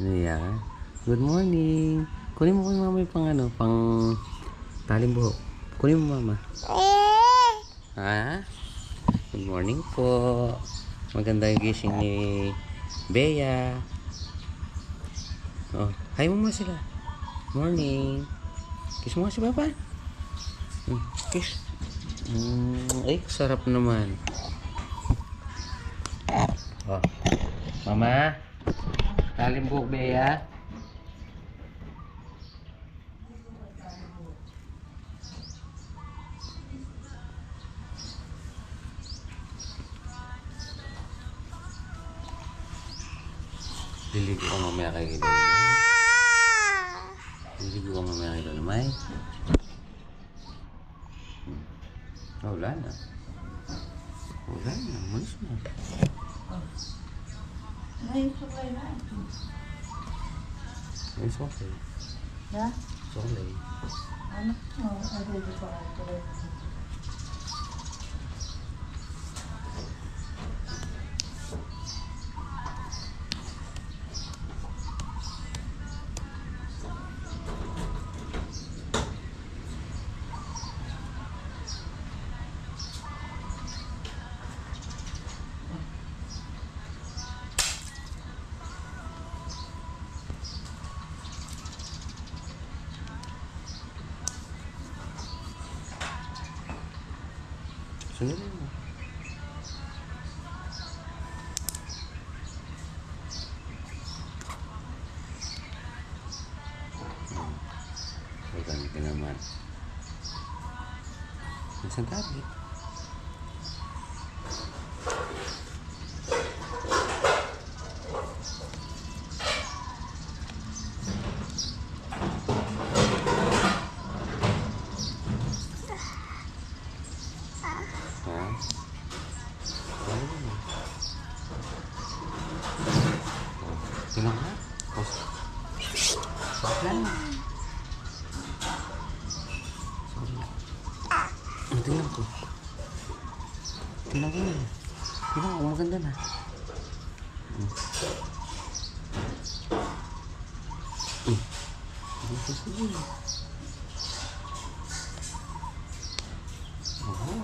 Iya. Good morning. Kunin mo kay mama yung pang talim buhok. Kunin mo mama. Ha? Good morning po. Magandang gising ni Bea. Oh, hi mo muna sila. Morning. Kiss mo nga si Papa. Kiss. Ay, sarap naman. Oh. Mama. Talim buhok, Bea. Liligo ka mamaya kay Lola May. Liligo ka mamaya kay Lola May. Oh, wala na. Wala na. Malis na. Ay, sukay na. It's okay. Ha? It's okay. Ano? Ay, dito pa ako. Sundin mo. Ganti naman. Nasaan tabi? Ha? Tingnan mo. Baklan. Tingnan ko. Tingnan ko. Tingnan ko. Maganda na.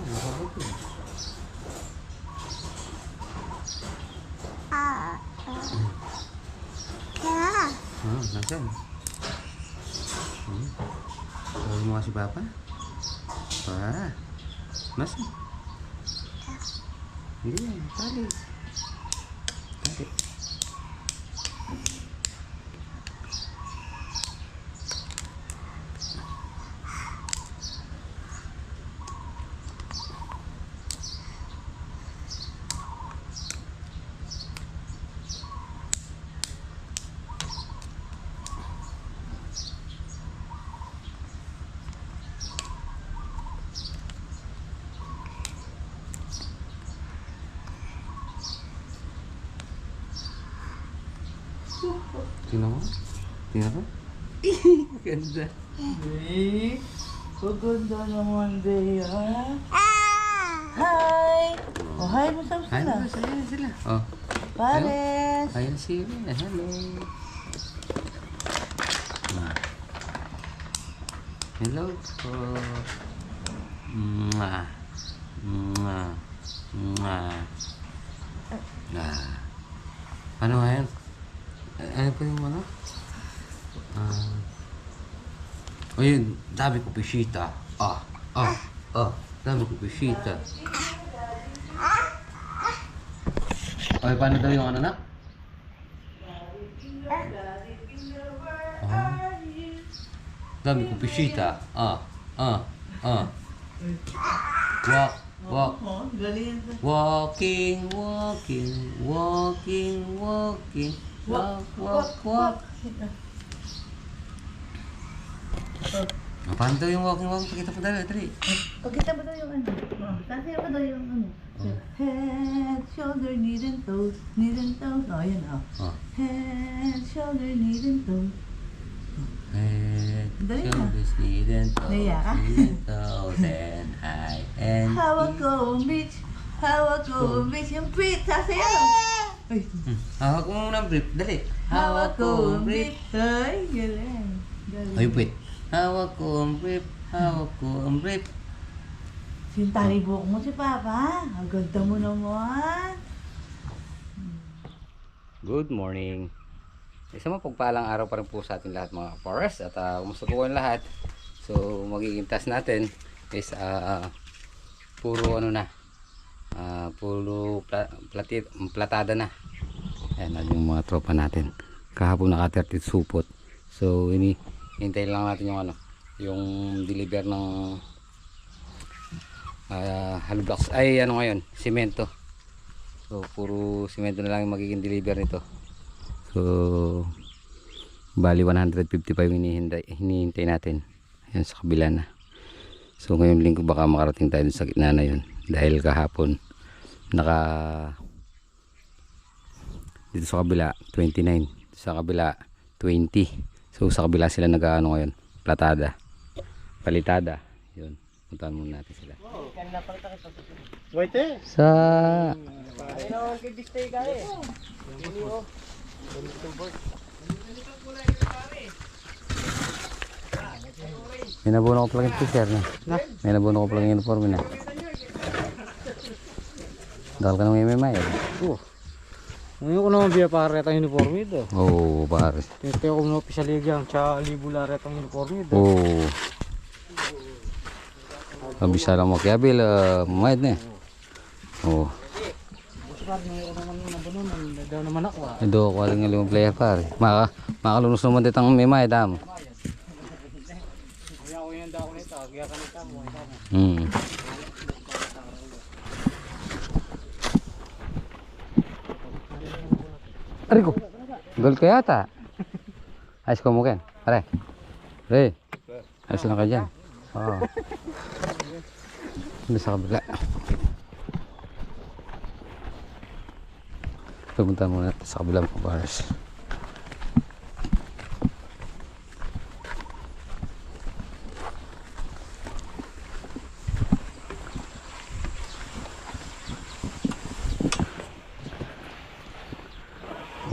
Nakabot yun. Nasaan? Tawag mo nga si Papa? Pa? Nasaan? Hindi yan. Tali. Tali. Tingnan mo? Tingnan mo? Ganda. Hey, paganda naman, Bea. Hi! Oh, hi mo sa Hi sila. na sila. Oh. Pares. Ayan sila. Hello. Hello po. Mwah. Mwah. Mwah. Ano nga yan? Ano pa yung ano? O yun, dami ko bisita. Dami ko bisita. Ay, paano daw yung ano na? Dami ko bisita. Walk. Oh, galing. Walking. Walk. Paano daw yung walking? Pakita po dali. Pagkita mo daw yung ano? Kasi ako daw yung ano? Head, shoulder, knee and toes. Oh, yan oh. Head, shoulder, knee and toes. Head, Dali na. shoulders, knees and Naiya ka? toes, and high and How I go beach, yung beat, sasayaw. Ay, Hawak mo muna ang brief. Dali. Hawak ko ang brief. Ay, galing. Galing. Ay, wait. Hawak ko ang brief. Hawak ko ang brief. Sintali buhok mo si Papa. Ang ganda mo naman. Good morning. Isang mapagpalang araw pa rin po sa ating lahat mga forest. At kumusta po kayong lahat. So magiging task natin is puro ano na. Puro platada na. Ayan yung mga tropa natin. Kahapon naka 30 supot. So hintayin lang natin yung ano, yung deliver ng hollow blocks. Ay ano ngayon, simento. So puro simento na lang yung magiging deliver nito. So bali 155 hinihintay natin. Ayan sa kabila na. So ngayong linggo baka makarating tayo sa gitna na yun. Dahil kahapon dito sa kabila 29, sa kabila 20. So sa kabila sila nag-ano ngayon, palitada. Yun, puntahan muna natin sila. Sa may nabuno ko pala yung t-shirt na. May nabuno ko pala yung uniform na. Dahil ka nang MMA eh. Ngayon ko naman biya pare ang uniform ito. Oo, pare. Tete ko na opisyal ligang tsaka libula ret ang uniform ito. Oo. Mabisa lang magkabil, mayad na eh. Oo. Boss pare, ngayon ko naman nabununan. Daw naman ako ah. Ito, ko aling nga limang player pare. Makalunos naman dito ang may mayad dam. Kaya ko yung daw nito, kaya kanita mo. Arigo, gol ka yata. Ayos ko mo ken, pare. Pre, ayos lang ka dyan. Oo. Hindi sa kabila. Pumunta muna natin sa kabila mga bars.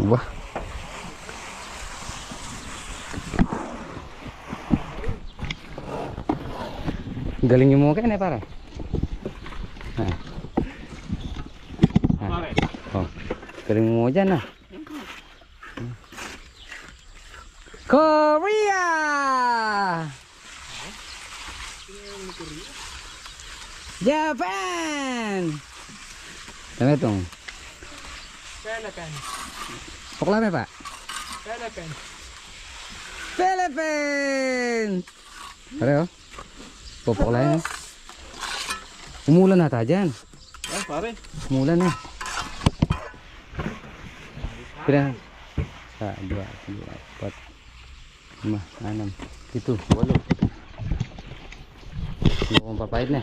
Wah. Galing yung mukha na para. Oh. Galing mo dyan ah. Korea! Japan! Ano itong? Philippines. Poklame pa? Philippines. Philippines! Pareho? Popoklayan eh. Umulan na ta dyan. Ay pare. Umulan na. Pila? Sa 2, 3, 4, 5, 6, 7, 8. Hindi ko papayad na.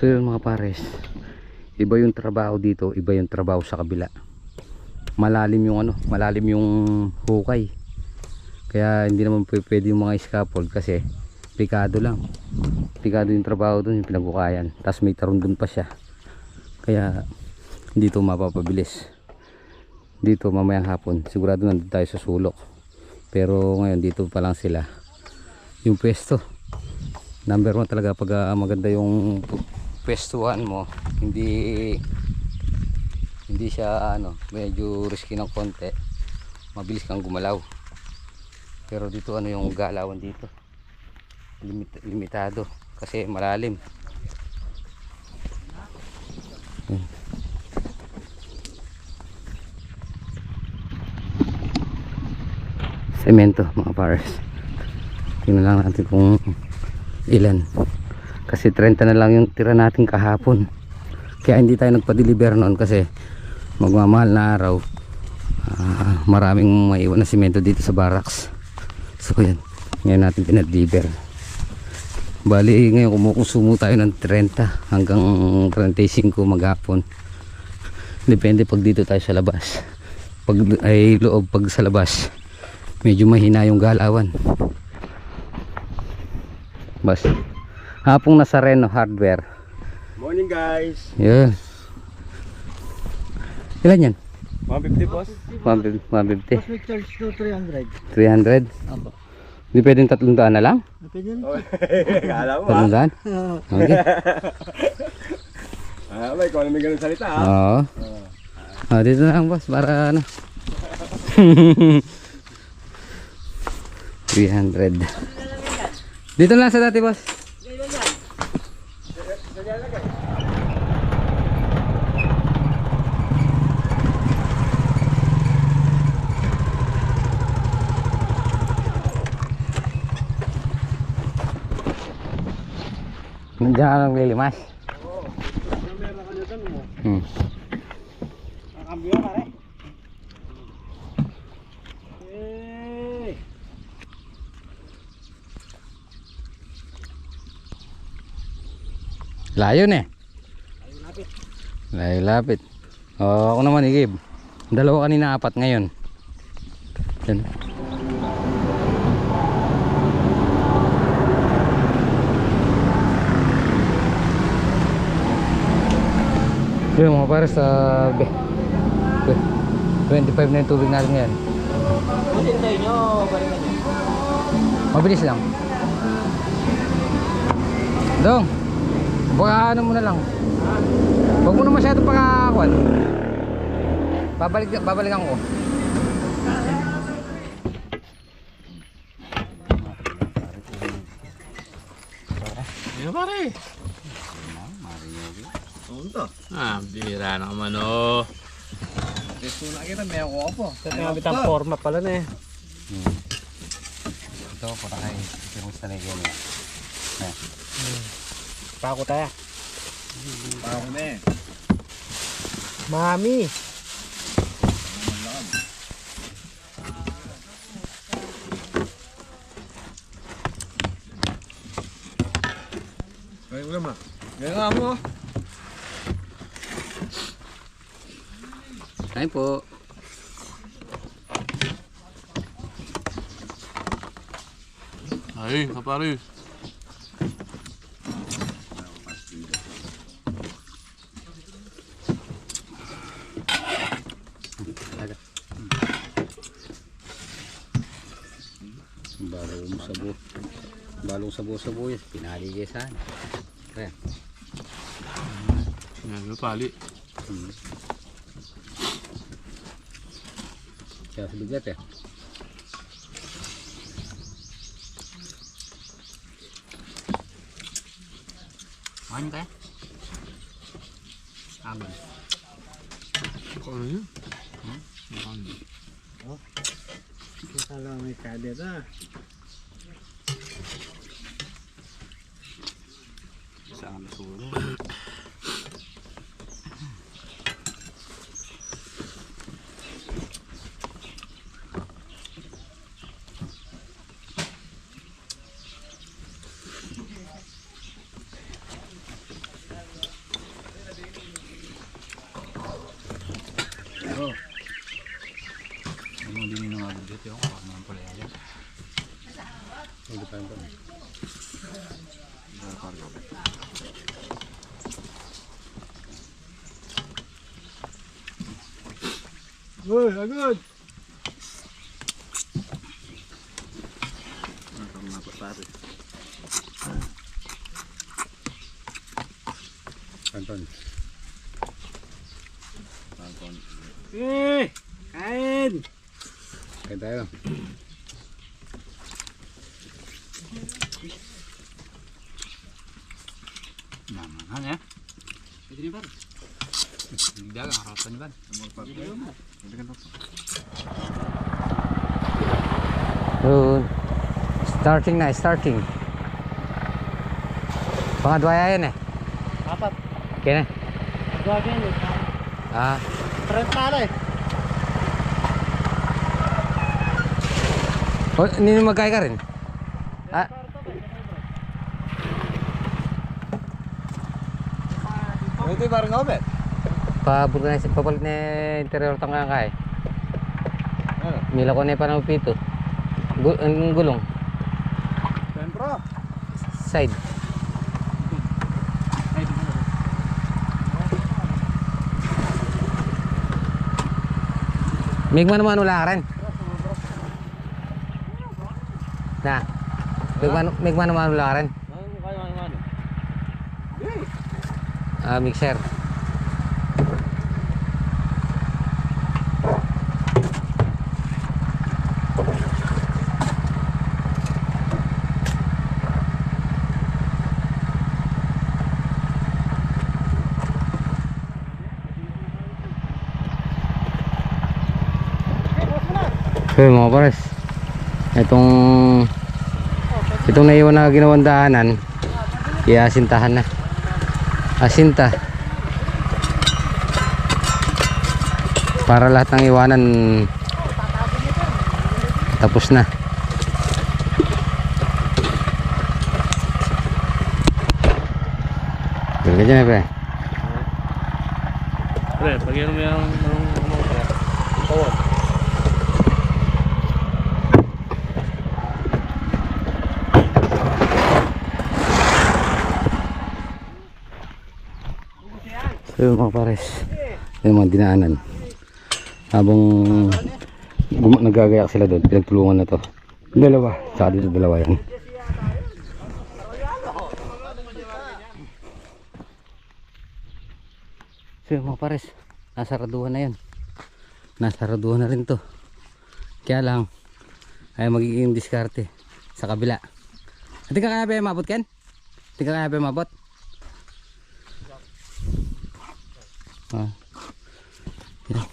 So yun mga pares, iba yung trabaho dito, iba yung trabaho sa kabila. Malalim yung ano, malalim yung hukay. Kaya hindi naman pwede yung mga scaffold kasi pikado lang. Pikado yung trabaho dun, yung pinaghukayan. Tapos may tarun dun pa siya. Kaya dito mapapabilis. Dito mamayang hapon, sigurado nandun tayo sa sulok. Pero ngayon dito pa lang sila. Yung pwesto, number 1 talaga pag maganda yung pwestuhan mo, hindi Hindi siya ano, medyo risky ng konti. Mabilis kang gumalaw. Pero dito ano yung galawan dito? Limitado kasi malalim. Semento mga pares. Tingnan lang natin kung ilan. Kasi 30 na lang yung tira natin kahapon. Kaya hindi tayo nagpa-deliver noon kasi magmamahal na araw. Maraming maiwan na semento dito sa barracks. So yan, ngayon natin pinadeliver. Bali ngayon kumukonsumo tayo ng 30 hanggang 35 maghapon. Depende pag dito tayo sa labas. Pag ay loob, pag sa labas medyo mahina yung galawan. Bas hapong nasa Reno Hardware. Morning guys. Yun. Ilan yan? 150 boss. 150. Mas may charge to 300. 300? Apo. Hindi pwedeng 300 na lang? Pwede yun. Kala mo ha? 300? Okay. May ikaw na may ganun salita ha? Oo. Dito na lang boss para ano. 300. Dito lang sa dati boss. Nandiyan ka lang lilimas. Nakakambyo pare. Layo na eh. Layo lapit. Ako naman igib. Dalawa kanina, 4 ngayon. Yan. Yung mga para sa 25 na yung tubig natin ngayon. Hintay nyo, balikan nyo. Mabilis lang. Dong, baka ano mo na lang. Huwag mo na masyado pakakuan. Babalikan ko. Ano pare? Bira naman oh. Gusto na kita, may ako po. Kaya bitang forma pala na eh. Ito, para kay Pirmus na nagyan niya. Pako tayo. Parang na eh. Mami. Kaya mo naman. Kaya nga mo. Kain po. Ay, kapare. Balong sabo-sabo yun. Pinaligisan. Kaya. Yan, pali. Kaya sa bigat eh. Ano kaya? Abang. Ano yun? Kala may kadet ah. Saan siguro? Uy, agad. Anton. Kain! Kain tayo. Naman ya. Pwede ni Bar. Hindi ka harapan ni Bar. Yun. Starting na, starting. Pangadwaya yan eh. Apat. Kaya na. Gawin yun. Ah. Trend pala eh. Oh, hindi magkaya ka rin? Ah. Ito yung parang ngobet. Papalit na interior tanga kay. Mila ko na pa ng pito. Ang gulong. Sentro. Side. Migman naman wala ka rin. Na. Migman naman wala ka rin. Mixer. So mga pares, itong naiwan na ginawang daanan, iasintahan na. Asinta para lahat ng iwanan tapos na. Gila ka dyan pre. Pre, pagyan mo yung tawag. So yung mga pares, yung mga dinaanan habang nagagayak sila doon, pinagtulungan na to dalawa, tsaka dito dalawa yan. So yung mga pares, nasaraduhan na yan, nasaraduhan na rin to, kaya lang ay magiging diskarte sa kabila. Hindi ka kaya ba yung mabot, Ken? Hindi ka kaya ba yung mabot? Ah. Yan.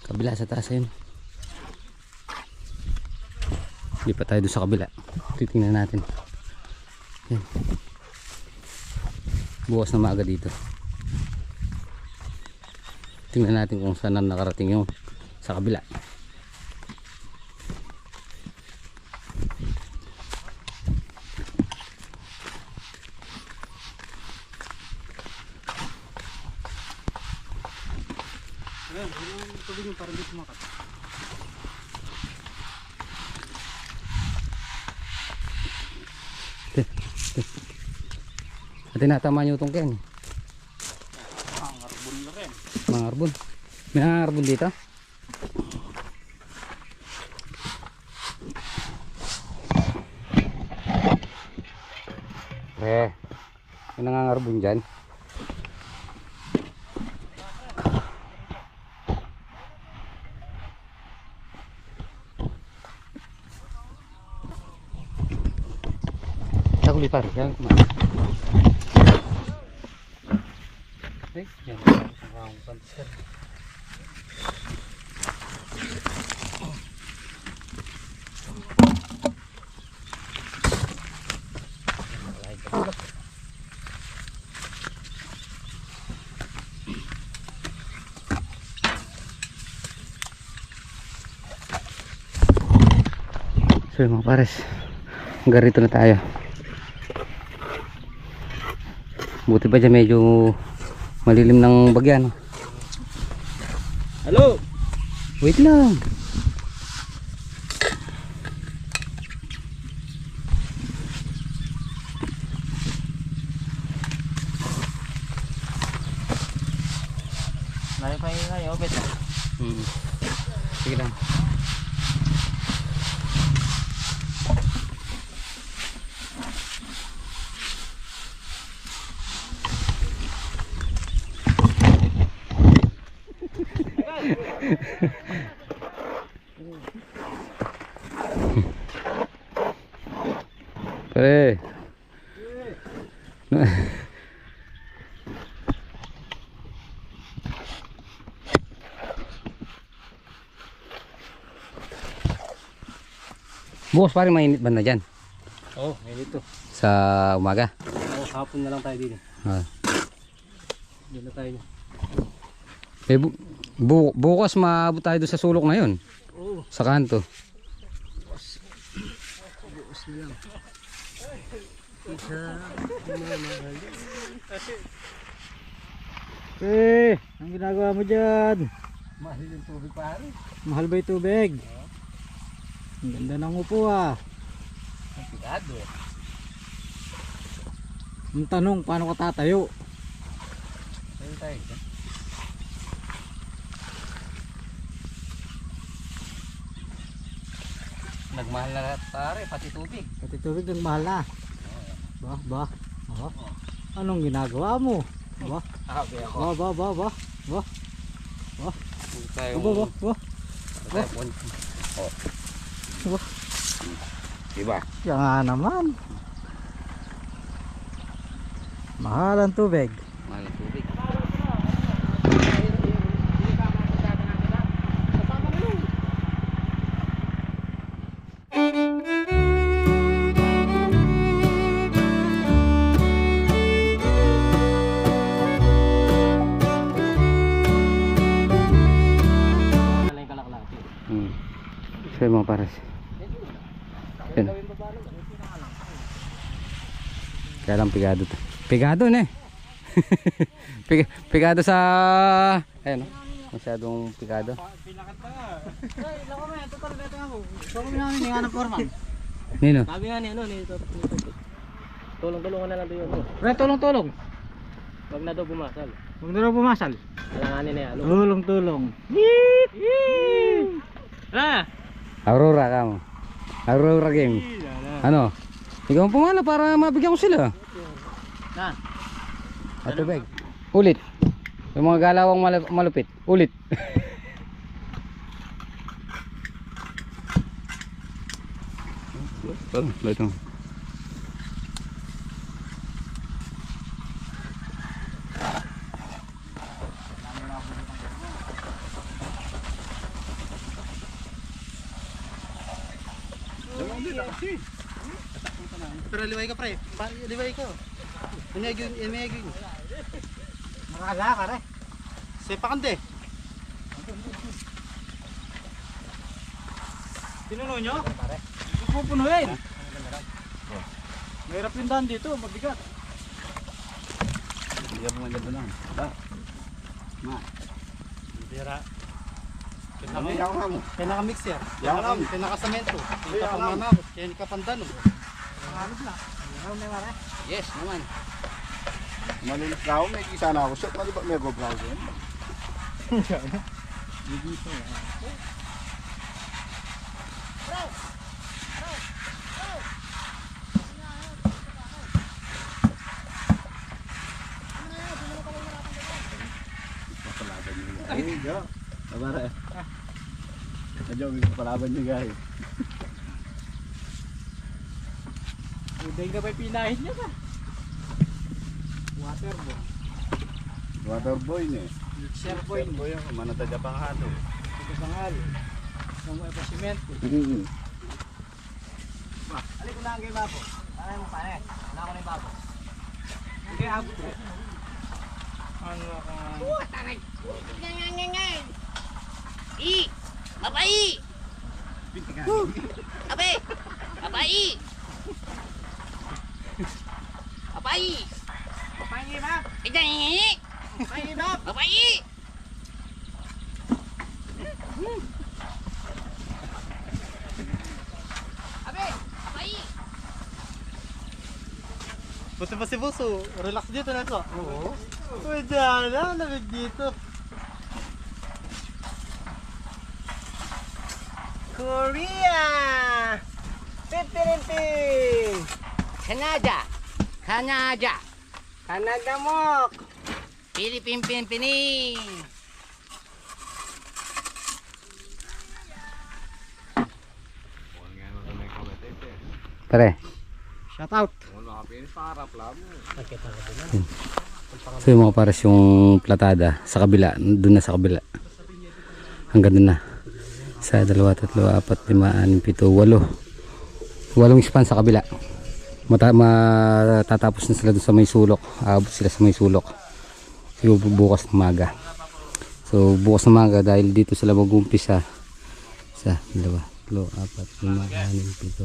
Kabila sa taas yun. Hindi pa tayo doon sa kabila. Titingnan natin. Yan. Bukas na maaga dito. Tingnan natin kung saan nakarating yung sa kabila. At tinatama nyo itong Ken. Mangarbon na rin. Mangarbon. May nangangarbon dito? May nangangarbon dyan. Takuli par, yan kumain. Yan, so mga pares, hanggang rito na tayo. Buti pa dyan medyo malilim ng bagyan. Hello! Wait lang. Layo pa yung kayo, bet. Sige lang. Bukas pare mainit ba na dyan? Oo, ngayon ito. Sa umaga? Oo, hapon na lang tayo dito. Ah. Doon na tayo. Eh, bukas maabot tayo doon sa sulok na yun. Oo. Sa kanto. Bukas na lang. Eh, ang ginagawa mo dyan? Mahal yung tubig pare. Mahal ba yung tubig? Ang ganda ng upo ah. Pigado. Ang tanong, paano ka tatayo? Sa'yo tayo. Nagmahal na pare, pati tubig. Pati tubig ang mahal na. Ba? Oh. Anong ginagawa mo? Ba? Sabi ako. Ba? Ba? Tayo. Ba? Oh. Ba? Diba? Yan nga naman. Mahal ang tubig. Mahal ang tubig. So yung mga pares. Yan. Kaya lang pigado to. Pigado na eh. Pigado sa... Ayan o. Masyadong pigado. Nino? Sabi nga ni ano, nito. Tulong-tulungan na lang doon. Pre, tulong-tulong. Wag na daw bumasal. Wag na daw bumasal. Alanganin na yan. Tulong-tulong. Ah! Aurora ka mo. Aurora game. Ano? Ikaw ang pumala para mabigyan ko sila. Na. At tubig. Ulit. Yung mga galawang malupit. Ulit. Ito. Pero liway ka pre. Liway ka. Imeging. Makala ka re. Sepa kante. Pinuno nyo? Pupunuin. Mahirap yung daan dito, mabigat. Hindi ako maganda lang. Ma. Bira. Ano yung ako mo? Kaya naka-mixer. Yan lang. Kaya naka-samento. Kaya Yan lang. naka-mamabot. Kaya naka-pandano. Yes, naman. Malinis na ako. May kisa na ako. Shot, mali ba may go-brown yun? Ay, yo. Sabara eh. Sadyo, may palaban niyo guys. Uday ka ba'y pinahin niya ba? Water boy. Water boy ni. Mixer boy. Boy yung manata Japang halo. Ito bangal. Ang mga pasimento. Alay ko na ang game babo. Alay mo pare. Wala ko na yung babo. Okay, abot ko. Ano ka? I! Babai! Abe! Babai! Babai! Papahingi ba? Ijan ini! Papahingi ba? Babai! Abe! Babai! Buti pa si Buso. Relax dito na ito. Oo. Uy, dyan na. Lamig dito. Korea! Pipirinpin! Kanada! Kanada! Canada Mok! Philippine Pinpini! Pare. Shout out! So yung mga pares yung platada sa kabila, doon na sa kabila. Hanggang doon na. Sa 2, 3, 4, 5, 6, 7, 8, 8 span sa kabila. Matatapos na sila doon sa may sulok. Aabot sila sa may sulok. Siguro bukas ng maga. So bukas ng maga dahil dito sila mag-umpisa. 1, 2, 3, 4, 5, 6, 7,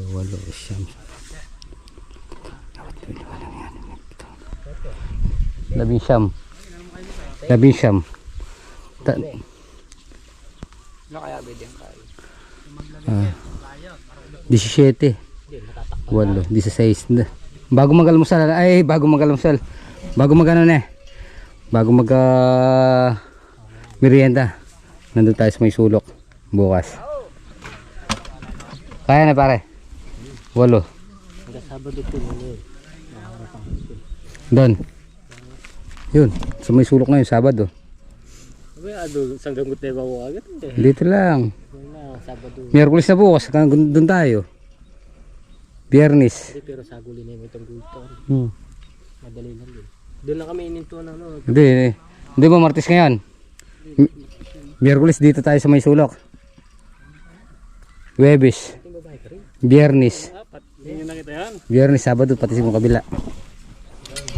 8, 9, 10, 11, 11. Ano kaya bigyan kayo? 17, 8, 16. Bago mag-almusal, bago mag merienda, nandun tayo sa may sulok bukas. Kaya na pare, 8. Doon yun, sa may sulok na yun, Sabado. Dito lang. Miyerkules na bukas, doon tayo. Biyernes. Pero saguli na yung itong gulto. Hmm. Madali lang din. Doon lang kami ininto na ano. Hindi ba Martes ngayon? Miyerkules dito tayo sa may sulok. Huwebes. Biyernes. Biyernes, Sabado, pati sa kabila.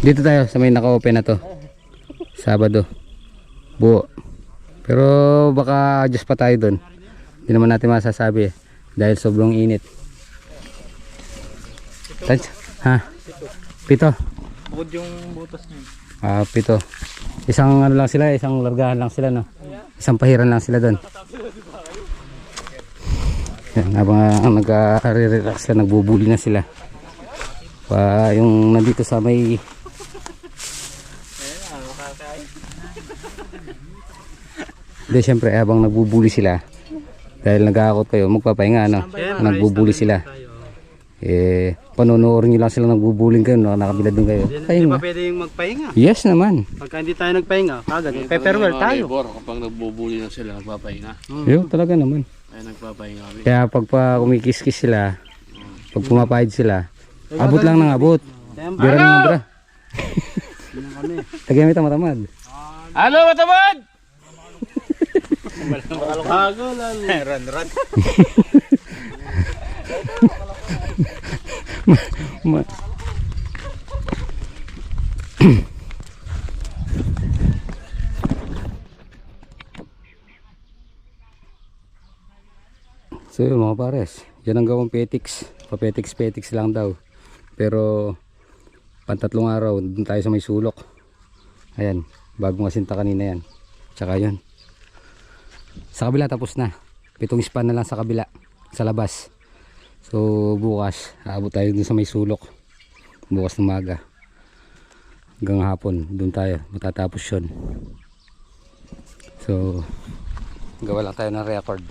Dito tayo sa may naka-open na to. Sabado. Buo. Pero baka adjust pa tayo doon. Hindi naman natin masasabi dahil sobrang init. Ha? 7. Bukod yung butas niya. 7. Isang ano lang sila, isang largahan lang sila, no? Isang pahiran lang sila doon. Yan, habang nag-relax sila, nagbubuli na sila. Yung nandito sa may hindi, syempre habang nagbubuli sila dahil nag-aakot kayo, magpapahinga, no? Nagbubuli sila. Panonood nyo lang sila nagbubuling kayo, nakabilad doon kayo. Hindi pa pwede yung magpahinga. Yes naman. Pagka hindi tayo nagpahinga, kagad magpe-farewell tayo. Kapag nagbubuli na sila, nagpapahinga. Yun, talaga naman. Ay, nagpapahinga kami. Kaya pag kumikis-kis sila, pag pumapahid sila, abot lang ng abot. Bira naman bra. Tagay mo matamad. Ano, matamad? Bago lalo. Ran. So yun mga pares, yan ang gawang petiks. Papetiks lang daw. Pero pantatlong araw dun tayo sa may sulok. Ayan, bagong asinta kanina yan. Tsaka yun. Sa kabila tapos na. 7 span na lang sa kabila, sa labas. So bukas aabot tayo dun sa may sulok. Bukas ng maga hanggang hapon dun tayo matatapos yun. So gawa lang tayo ng record.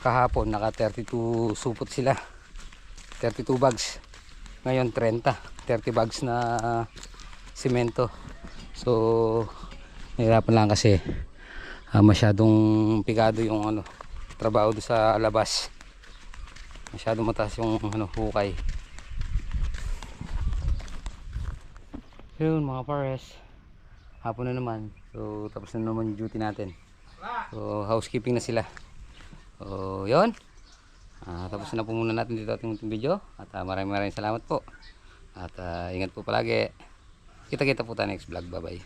Kahapon naka 32 supot sila, 32 bags. Ngayon 30 bags na simento. So nahirapan lang kasi masyadong pigado yung trabaho doon sa labas. Masyadong mataas yung hukay. Yun mga pares, hapon na naman. So tapos na naman yung duty natin. So housekeeping na sila. So yun, tapos na po muna natin dito ating video. At maraming salamat po. At ingat po palagi. Kita-kita po tayo next vlog. Bye bye.